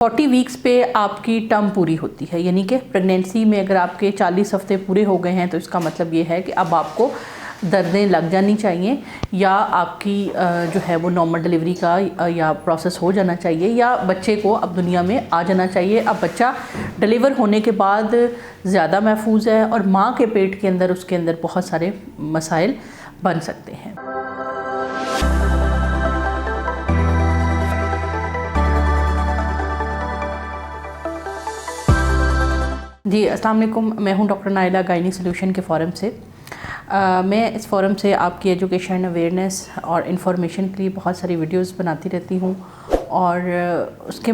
40 weeks पे आपकी term पूरी होती है, यानी कि प्रेगनेंसी में अगर आपके 40 हफ्ते पूरे हो गए हैं तो इसका मतलब ये है कि अब आपको दर्दें लग जानी चाहिए या आपकी जो है वो नॉर्मल डिलीवरी का या प्रोसेस हो जाना चाहिए या बच्चे को अब दुनिया में आ जाना चाहिए। अब बच्चा डिलीवर होने के बाद ज़्यादा महफूज है और माँ के पेट के अंदर उसके अंदर बहुत सारे मसाइल बन सकते हैं। जी अस्सलाम वालेकुम, मैं हूं डॉक्टर नाइला गायनी सोल्यूशन के फ़ोरम से। मैं इस फ़ोरम से आपकी एजुकेशन, अवेयरनेस और इन्फॉर्मेशन के लिए बहुत सारी वीडियोस बनाती रहती हूं और उसके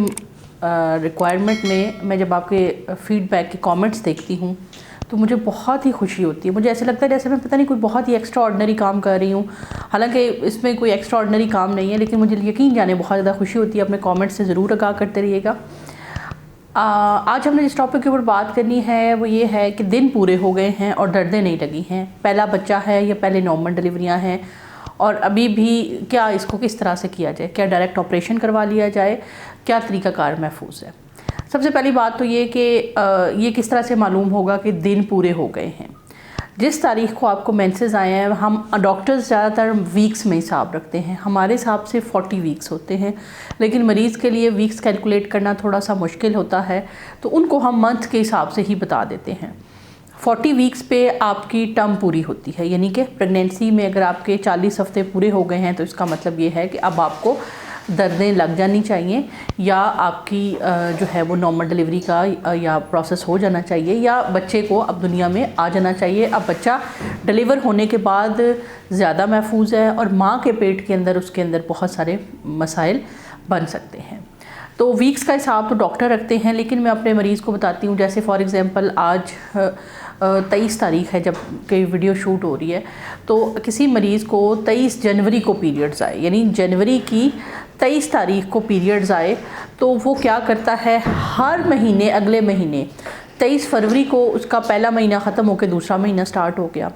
रिक्वायरमेंट में मैं जब आपके फ़ीडबैक के कमेंट्स देखती हूं तो मुझे बहुत ही खुशी होती है। मुझे ऐसे लगता है जैसे मैं पता नहीं कोई बहुत ही एक्स्ट्रा ऑर्डिनरी काम कर रही हूँ, हालांकि इसमें कोई एक्स्ट्रा ऑर्डिनरी काम नहीं है, लेकिन मुझे यकीन जाने बहुत ज़्यादा खुशी होती है। अपने कमेंट्स से ज़रूर आगाह करते रहिएगा। आज हमने जिस टॉपिक के ऊपर बात करनी है वो ये है कि दिन पूरे हो गए हैं और दर्दें नहीं लगी हैं। पहला बच्चा है या पहले नॉर्मल डिलीवरियां हैं और अभी भी क्या इसको किस तरह से किया जाए, क्या डायरेक्ट ऑपरेशन करवा लिया जाए, क्या तरीक़ाकार महफूज है। सबसे पहली बात तो ये कि ये किस तरह से मालूम होगा कि दिन पूरे हो गए हैं। जिस तारीख़ को आपको मेंसेस आए हैं, हम डॉक्टर्स ज़्यादातर वीक्स में हिसाब रखते हैं। हमारे हिसाब से 40 वीक्स होते हैं, लेकिन मरीज़ के लिए वीक्स कैलकुलेट करना थोड़ा सा मुश्किल होता है, तो उनको हम मंथ के हिसाब से ही बता देते हैं। 40 वीक्स पे आपकी टर्म पूरी होती है, यानी कि प्रेगनेंसी में अगर आपके 40 हफ्ते पूरे हो गए हैं तो इसका मतलब ये है कि अब आपको दर्दें लग जानी चाहिए या आपकी जो है वो नॉर्मल डिलीवरी का या प्रोसेस हो जाना चाहिए या बच्चे को अब दुनिया में आ जाना चाहिए। अब बच्चा डिलीवर होने के बाद ज़्यादा महफूज है और माँ के पेट के अंदर उसके अंदर बहुत सारे मसाइल बन सकते हैं। तो वीक्स का हिसाब तो डॉक्टर रखते हैं, लेकिन मैं अपने मरीज़ को बताती हूँ। जैसे फॉर एग्ज़ाम्पल आज 23 तारीख़ है जब कोई वीडियो शूट हो रही है, तो किसी मरीज़ को 23 जनवरी को पीरियड्स आए, यानी जनवरी की 23 तारीख़ को पीरियड्स आए, तो वो क्या करता है, हर महीने अगले महीने 23 फरवरी को उसका पहला महीना ख़त्म होकर दूसरा महीना स्टार्ट हो गया।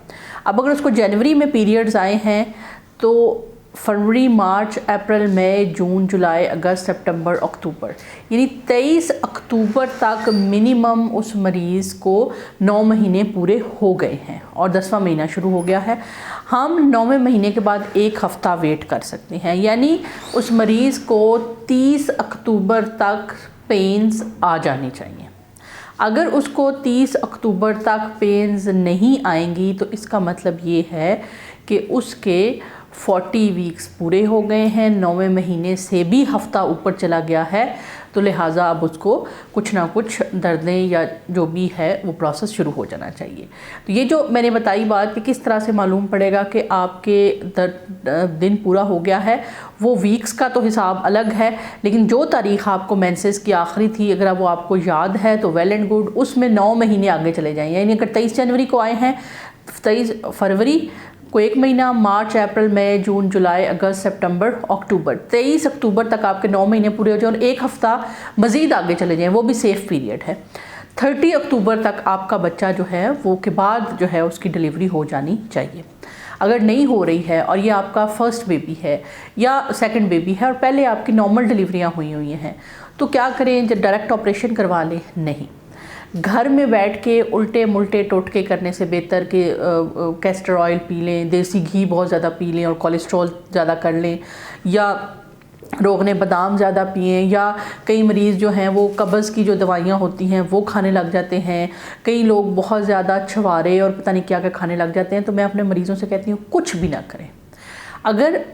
अब अगर उसको जनवरी में पीरियड्स आए हैं तो फरवरी, मार्च, अप्रैल, मई, जून, जुलाई, अगस्त, सितंबर, अक्टूबर, यानी 23 अक्टूबर तक मिनिमम उस मरीज़ को 9 महीने पूरे हो गए हैं और 10वां महीना शुरू हो गया है। हम 9वें महीने के बाद 1 हफ़्ता वेट कर सकते हैं, यानी उस मरीज़ को 30 अक्टूबर तक पेन्स आ जानी चाहिए। अगर उसको 30 अक्टूबर तक पेन्स नहीं आएंगी तो इसका मतलब ये है कि उसके 40 वीक्स पूरे हो गए हैं, 9वें महीने से भी हफ़्ता ऊपर चला गया है, तो लिहाजा अब उसको कुछ ना कुछ दर्दें या जो भी है वो प्रोसेस शुरू हो जाना चाहिए। तो ये जो मैंने बताई बात कि किस तरह से मालूम पड़ेगा कि आपके दिन पूरा हो गया है, वो वीक्स का तो हिसाब अलग है, लेकिन जो तारीख़ आपको मेंसेस की आखिरी थी अगर वो आपको याद है तो वेल एंड गुड, उसमें 9 महीने आगे चले जाएँ। यानी अगर 23 जनवरी को आए हैं, 23 फरवरी को 1 महीना, मार्च, अप्रैल, मई, जून, जुलाई, अगस्त, सितंबर, अक्टूबर, 23 अक्टूबर तक आपके 9 महीने पूरे हो जाए और 1 हफ़्ता मज़ीद आगे चले जाएँ, वो भी सेफ़ पीरियड है। 30 अक्टूबर तक आपका बच्चा जो है वो के बाद जो है उसकी डिलीवरी हो जानी चाहिए। अगर नहीं हो रही है और ये आपका फ़र्स्ट बेबी है या सेकंड बेबी है और पहले आपकी नॉर्मल डिलीवरियाँ हुई हैं, तो क्या करें, जब डायरेक्ट ऑपरेशन करवा लें? नहीं, घर में बैठ के उल्टे मुल्टे टोटके करने से बेहतर कि कैस्टर ऑयल पी लें, देसी घी बहुत ज़्यादा पी लें और कोलेस्ट्रॉल ज़्यादा कर लें, या रोगने बादाम ज़्यादा पिएं, या कई मरीज़ जो हैं वो कब्ज़ की जो दवाइयाँ होती हैं वो खाने लग जाते हैं। कई लोग बहुत ज़्यादा छुहारे और पता नहीं क्या क्या खाने लग जाते हैं। तो मैं अपने मरीज़ों से कहती हूँ कुछ भी ना करें। अगर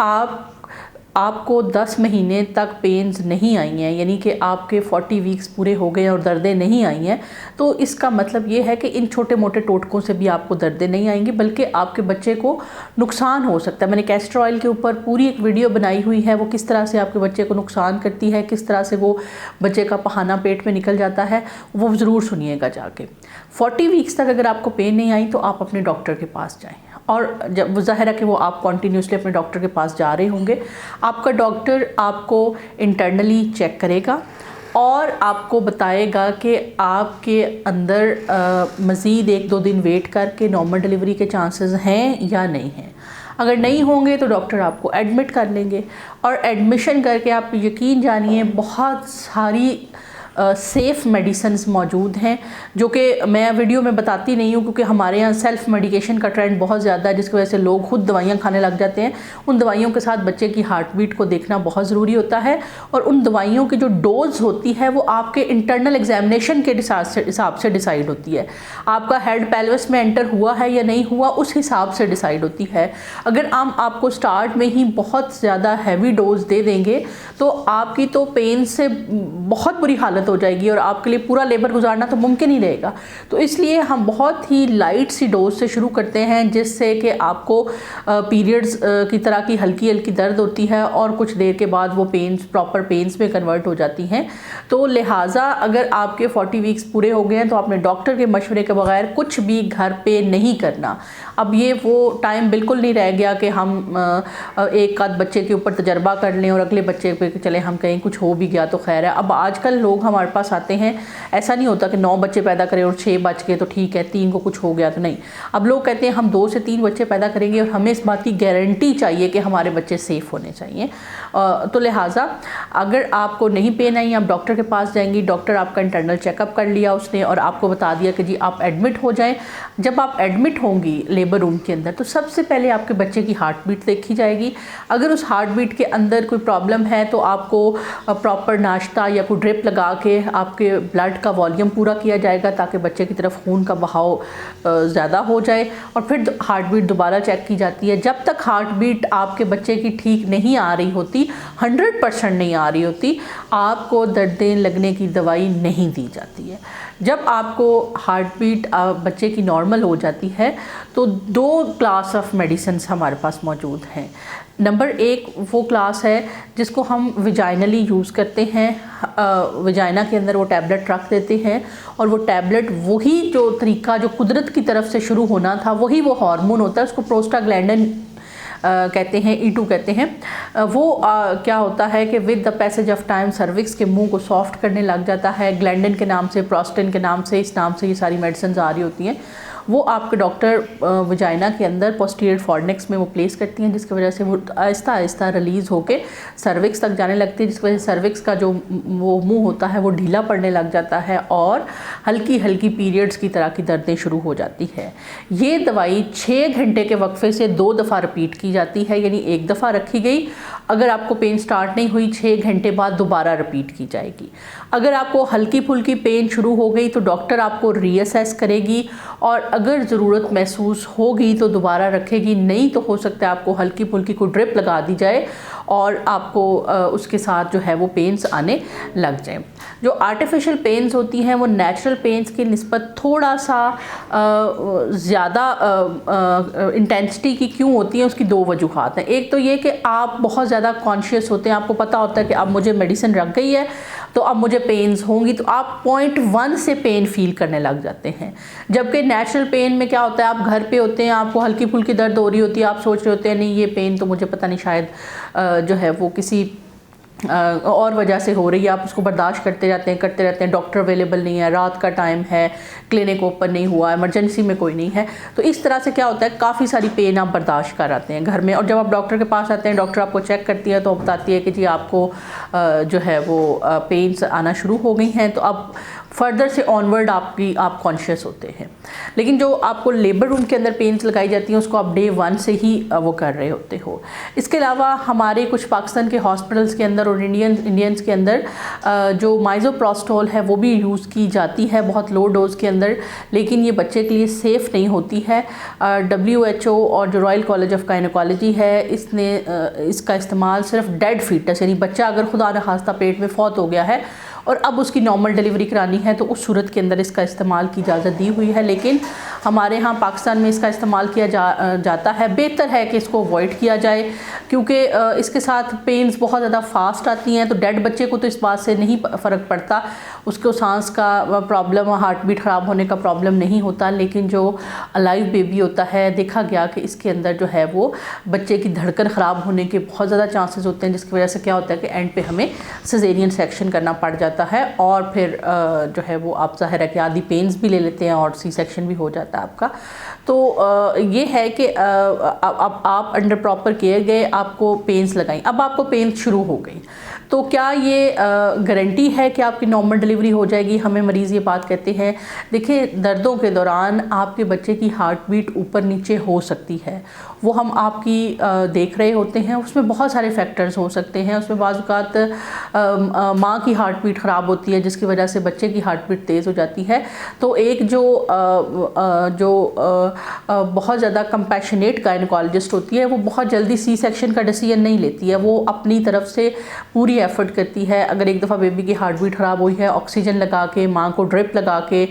आपको 10 महीने तक पेन्स नहीं आई हैं, यानी कि आपके 40 वीक्स पूरे हो गए और दर्दें नहीं आई हैं, तो इसका मतलब ये है कि इन छोटे मोटे टोटकों से भी आपको दर्दें नहीं आएंगी, बल्कि आपके बच्चे को नुकसान हो सकता है। मैंने कैस्टर ऑयल के ऊपर पूरी एक वीडियो बनाई हुई है, वो किस तरह से आपके बच्चे को नुकसान करती है, किस तरह से वो बच्चे का पहाना पेट में निकल जाता है, वो ज़रूर सुनिएगा जाके। 40 वीक्स तक अगर आपको पेन नहीं आई तो आप अपने डॉक्टर के पास जाएँ, और जब ज़ाहिर है कि वो आप कॉन्टीन्यूसली अपने डॉक्टर के पास जा रहे होंगे, आपका डॉक्टर आपको इंटरनली चेक करेगा और आपको बताएगा कि आपके अंदर मज़ीद 1-2 दिन वेट करके नॉर्मल डिलीवरी के चांसेस हैं या नहीं हैं। अगर नहीं होंगे तो डॉक्टर आपको एडमिट कर लेंगे, और एडमिशन करके आप यकीन जानिए बहुत सारी सेफ़ मेडिसिन्स मौजूद हैं, जो कि मैं वीडियो में बताती नहीं हूँ क्योंकि हमारे यहाँ सेल्फ़ मेडिकेशन का ट्रेंड बहुत ज़्यादा है, जिसकी वजह से लोग खुद दवाइयाँ खाने लग जाते हैं। उन दवाइयों के साथ बच्चे की हार्ट बीट को देखना बहुत ज़रूरी होता है, और उन दवाइयों की जो डोज़ होती है वो आपके इंटरनल एग्जामिनेशन के हिसाब से डिसाइड होती है। आपका हेड पेल्विस में एंटर हुआ है या नहीं हुआ, उस हिसाब से डिसाइड होती है। अगर हम आपको स्टार्ट में ही बहुत ज़्यादा हैवी डोज दे देंगे तो आपकी तो पेन से बहुत बुरी हालत हो जाएगी और आपके लिए पूरा लेबर गुजारना तो मुमकिन ही रहेगा। तो इसलिए हम बहुत ही लाइट सी डोज से शुरू करते हैं, जिससे कि आपको पीरियड्स की तरह की हल्की हल्की दर्द होती है और कुछ देर के बाद वो पेन्स प्रॉपर पेन्स में कन्वर्ट हो जाती हैं। तो लिहाजा अगर आपके 40 वीक्स पूरे हो गए हैं तो आपने डॉक्टर के मशवरे के बगैर कुछ भी घर पे नहीं करना। अब ये वो टाइम बिल्कुल नहीं रह गया कि हम एक आध बच्चे के ऊपर तजर्बा कर लें और अगले बच्चे पे चले हम कहीं कुछ हो भी गया तो खैर है। अब आजकल लोग हमारे पास आते हैं, ऐसा नहीं होता कि 9 बच्चे पैदा करें और 6 बच गए तो ठीक है, 3 को कुछ हो गया तो नहीं। अब लोग कहते हैं हम 2 से 3 बच्चे पैदा करेंगे और हमें इस बात की गारंटी चाहिए कि हमारे बच्चे सेफ़ होने चाहिए। तो लिहाजा अगर आपको नहीं पेन आई, आप डॉक्टर के पास जाएंगी, डॉक्टर आपका इंटरनल चेकअप कर लिया उसने और आपको बता दिया कि जी आप एडमिट हो जाएं। जब आप एडमिट होंगी लेबर रूम के अंदर तो सबसे पहले आपके बच्चे की हार्ट बीट देखी जाएगी। अगर उस हार्ट बीट के अंदर कोई प्रॉब्लम है तो आपको प्रॉपर नाश्ता या कोई ड्रिप लगा के आपके ब्लड का वॉल्यूम पूरा किया जाएगा ताकि बच्चे की तरफ खून का बहाव ज़्यादा हो जाए, और फिर हार्ट बीट दोबारा चेक की जाती है। जब तक हार्ट बीट आपके बच्चे की ठीक नहीं आ रही होती, 100% नहीं आ रही होती, आपको दर्दें लगने की दवाई नहीं दी जाती है। जब आपको हार्ट बीट बच्चे की नॉर्मल हो जाती है तो 2 क्लास ऑफ मेडिसिन्स हमारे पास मौजूद हैं। नंबर 1 वो क्लास है जिसको हम विजाइनली यूज़ करते हैं। विजाइना के अंदर वो टैबलेट रख देते हैं और वो टैबलेट वही जो तरीका जो कुदरत की तरफ से शुरू होना था वही वो हार्मोन होता है, उसको प्रोस्टाग्लैंडिन कहते हैं, E2 कहते हैं। वो क्या होता है कि with the passage of time cervix के मुंह को सॉफ्ट करने लग जाता है। ग्लैंडिन के नाम से, प्रोस्टिन के नाम से, इस नाम से ये सारी मेडिसिन आ रही होती हैं। वो आपके डॉक्टर वजाइना के अंदर पोस्टीरियर फॉर्निक्स में वो प्लेस करती हैं, जिसकी वजह से वो आहिस्ता आहिस्ता रिलीज़ होके सर्विक्स तक जाने लगती है, जिसकी वजह से सर्विक्स का जो वो मुंह होता है वो ढीला पड़ने लग जाता है और हल्की हल्की पीरियड्स की तरह की दर्दें शुरू हो जाती है। ये दवाई 6 घंटे के वक्फे से 2 दफ़ा रिपीट की जाती है, यानी एक दफ़ा रखी गई, अगर आपको पेन स्टार्ट नहीं हुई 6 घंटे बाद दोबारा रिपीट की जाएगी। अगर आपको हल्की फुल्की पेन शुरू हो गई तो डॉक्टर आपको रीअसेस करेगी और अगर ज़रूरत महसूस होगी तो दोबारा रखेगी, नहीं तो हो सकता है आपको हल्की फुल्की को ड्रिप लगा दी जाए और आपको उसके साथ जो है वो पेन्स आने लग जाए। जो आर्टिफिशियल पेन्स होती हैं वो नेचुरल पेन्स की निस्बत थोड़ा सा ज़्यादा इंटेंसिटी की क्यों होती है, उसकी 2 वजूहात हैं। एक तो ये कि आप बहुत ज़्यादा कॉन्शियस होते हैं, आपको पता होता है कि अब मुझे मेडिसिन रख गई है तो अब मुझे पेन्स होंगी, तो आप 0.1 से पेन फील करने लग जाते हैं। जबकि नेचुरल पेन में क्या होता है, आप घर पे होते हैं, आपको हल्की फुल्की दर्द हो रही होती है, आप सोच रहे होते हैं नहीं ये पेन तो मुझे पता नहीं शायद जो है वो किसी और वजह से हो रही है, आप उसको बर्दाश्त करते रहते हैं, डॉक्टर अवेलेबल नहीं है, रात का टाइम है, क्लिनिक ओपन नहीं हुआ, इमरजेंसी में कोई नहीं है, तो इस तरह से क्या होता है काफ़ी सारी पेन आप बर्दाश्त कर आते हैं घर में। और जब आप डॉक्टर के पास आते हैं, डॉक्टर आपको चेक करती है तो बताती है कि जी आपको जो है वो पेन्स आना शुरू हो गई हैं, तो अब फर्दर से ऑनवर्ड आप कॉन्शियस होते हैं। लेकिन जो आपको लेबर रूम के अंदर पेन्स लगाई जाती हैं उसको आप डे 1 से ही वो कर रहे होते हो। इसके अलावा हमारे कुछ पाकिस्तान के हॉस्पिटल्स के अंदर और इंडियंस के अंदर जो माइज़ोप्रोस्टोल है वो भी यूज़ की जाती है बहुत लो डोज़ के अंदर, लेकिन ये बच्चे के लिए सेफ़ नहीं होती है। WHO और जो रॉयल कॉलेज ऑफ गायनेकोलॉजी है इसने इसका इस्तेमाल सिर्फ डेड फीटस, यानी बच्चा अगर खुदा न खास्ता पेट में फौत हो गया है और अब उसकी नॉर्मल डिलीवरी करानी है तो उस सूरत के अंदर इसका इस्तेमाल की इजाज़त दी हुई है। लेकिन हमारे यहाँ पाकिस्तान में इसका इस्तेमाल किया जाता है। बेहतर है कि इसको अवॉइड किया जाए क्योंकि इसके साथ पेन्स बहुत ज़्यादा फास्ट आती हैं, तो डेड बच्चे को तो इस बात से नहीं फ़र्क पड़ता, उसको सांस का प्रॉब्लम, हार्ट बीट ख़राब होने का प्रॉब्लम नहीं होता। लेकिन जो अलाइव बेबी होता है देखा गया कि इसके अंदर जो है वो बच्चे की धड़कन ख़राब होने के बहुत ज़्यादा चांसेस होते हैं, जिसकी वजह से क्या होता है कि एंड पे हमें सिज़ेरियन सेक्शन करना पड़ जाता जाता है और फिर जो है वो आप ज़ाहिर है कि आधी पेन्स भी ले लेते हैं और सी सेक्शन भी हो जाता है आपका। तो ये है कि अब आप अंडर प्रॉपर केयर गए, आपको पेन्स लगाई, अब आपको पेन्स शुरू हो गई, तो क्या ये गारंटी है कि आपकी नॉर्मल डिलीवरी हो जाएगी? हमें मरीज़ ये बात कहते हैं। देखिए, दर्दों के दौरान आपके बच्चे की हार्ट बीट ऊपर नीचे हो सकती है, वो हम आपकी देख रहे होते हैं, उसमें बहुत सारे फैक्टर्स हो सकते हैं। उसमें बाज़ औक़ात माँ की हार्ट बीट ख़राब होती है जिसकी वजह से बच्चे की हार्ट बीट तेज़ हो जाती है। तो एक जो बहुत ज़्यादा कंपैशनेट गायनेकोलॉजिस्ट होती है, वो बहुत जल्दी सी सेक्शन का डिसीजन नहीं लेती है, वो अपनी तरफ से पूरी एफर्ट करती है। अगर एक दफ़ा बेबी की हार्ट बीट ख़राब हुई है, ऑक्सीजन लगा के, माँ को ड्रिप लगा के,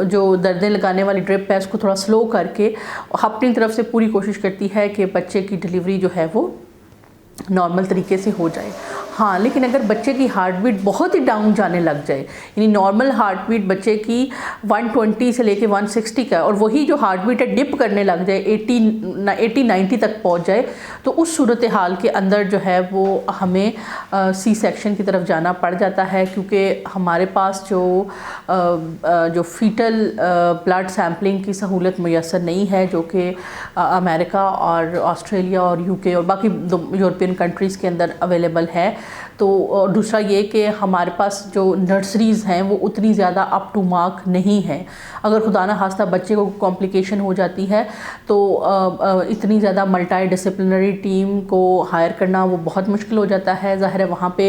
जो दर्दें लगाने वाली ड्रिप है उसको थोड़ा स्लो करके अपनी तरफ से पूरी कोशिश करती है कि बच्चे की डिलीवरी जो है वो नॉर्मल तरीके से हो जाए। हाँ, लेकिन अगर बच्चे की हार्ट बीट बहुत ही डाउन जाने लग जाए, यानी नॉर्मल हार्ट बीट बच्चे की 120 से लेके 160 का, और वही जो हार्ट बीट है डिप करने लग जाए, 80-90 तक पहुंच जाए, तो उस सूरत हाल के अंदर जो है वो हमें सी सेक्शन की तरफ जाना पड़ जाता है, क्योंकि हमारे पास जो फीटल ब्लड सैम्पलिंग की सहूलत मुयसर नहीं है, जो कि अमेरिका और ऑस्ट्रेलिया और UK और बाकी यूरोपियन कंट्रीज़ के अंदर अवेलेबल है। तो दूसरा ये कि हमारे पास जो नर्सरीज़ हैं वो उतनी ज़्यादा अप टू मार्क नहीं है। अगर खुदा न खास्ता बच्चे को कॉम्प्लिकेशन हो जाती है तो इतनी ज़्यादा मल्टी डिसिप्लिनरी टीम को हायर करना वो बहुत मुश्किल हो जाता है। ज़ाहिर है वहाँ पे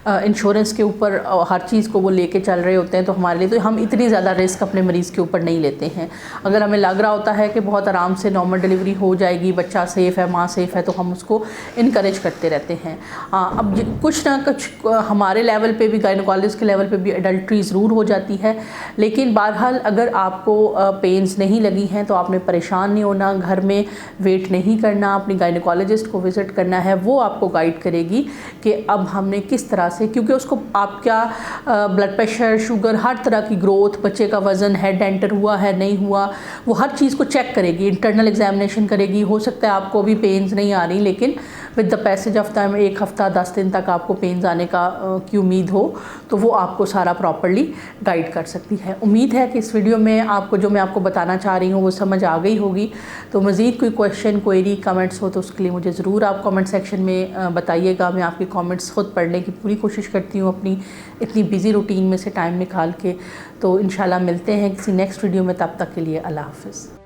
इंश्योरेंस के ऊपर हर चीज़ को वो लेके चल रहे होते हैं, तो हमारे लिए तो हम इतनी ज़्यादा रिस्क अपने मरीज़ के ऊपर नहीं लेते हैं। अगर हमें लग रहा होता है कि बहुत आराम से नॉर्मल डिलीवरी हो जाएगी, बच्चा सेफ़ है, माँ सेफ़ है, तो हम उसको इनकरेज करते रहते हैं। अब कुछ ना कुछ हमारे लेवल पे भी, गायनेकोलॉजिस्ट के लेवल पे भी एडल्ट्री ज़रूर हो जाती है, लेकिन बहरहाल अगर आपको पेन्स नहीं लगी हैं तो आपने परेशान नहीं होना, घर में वेट नहीं करना, अपनी गायनेकोलॉजिस्ट को विज़िट करना है। वो आपको गाइड करेगी कि अब हमने किस तरह से, क्योंकि उसको आपका ब्लड प्रेशर, शुगर, हर तरह की ग्रोथ, बच्चे का वज़न, हेड एंटर हुआ है नहीं हुआ, वो हर चीज़ को चेक करेगी, इंटरनल एग्जामिनेशन करेगी। हो सकता है आपको अभी पेन्स नहीं आ रही, लेकिन with the passage of time 1 हफ़्ता 10 दिन तक आपको पेन्स आने की उम्मीद हो, तो वो आपको सारा प्रॉपर्ली गाइड कर सकती है। उम्मीद है कि इस वीडियो में आपको जो मैं आपको बताना चाह रही हूँ वो समझ आ गई होगी। तो मज़ीद कोई क्वेश्चन, क्वेरी, कमेंट्स हो तो उसके लिए मुझे ज़रूर आप कमेंट सेक्शन में बताइएगा। मैं आपके कमेंट्स खुद पढ़ने की पूरी कोशिश करती हूँ अपनी इतनी बिज़ी रूटीन में से टाइम निकाल के। तो इंशाल्लाह मिलते हैं किसी नेक्स्ट वीडियो में, तब तक के लिए अल्लाह हाफ़िज़।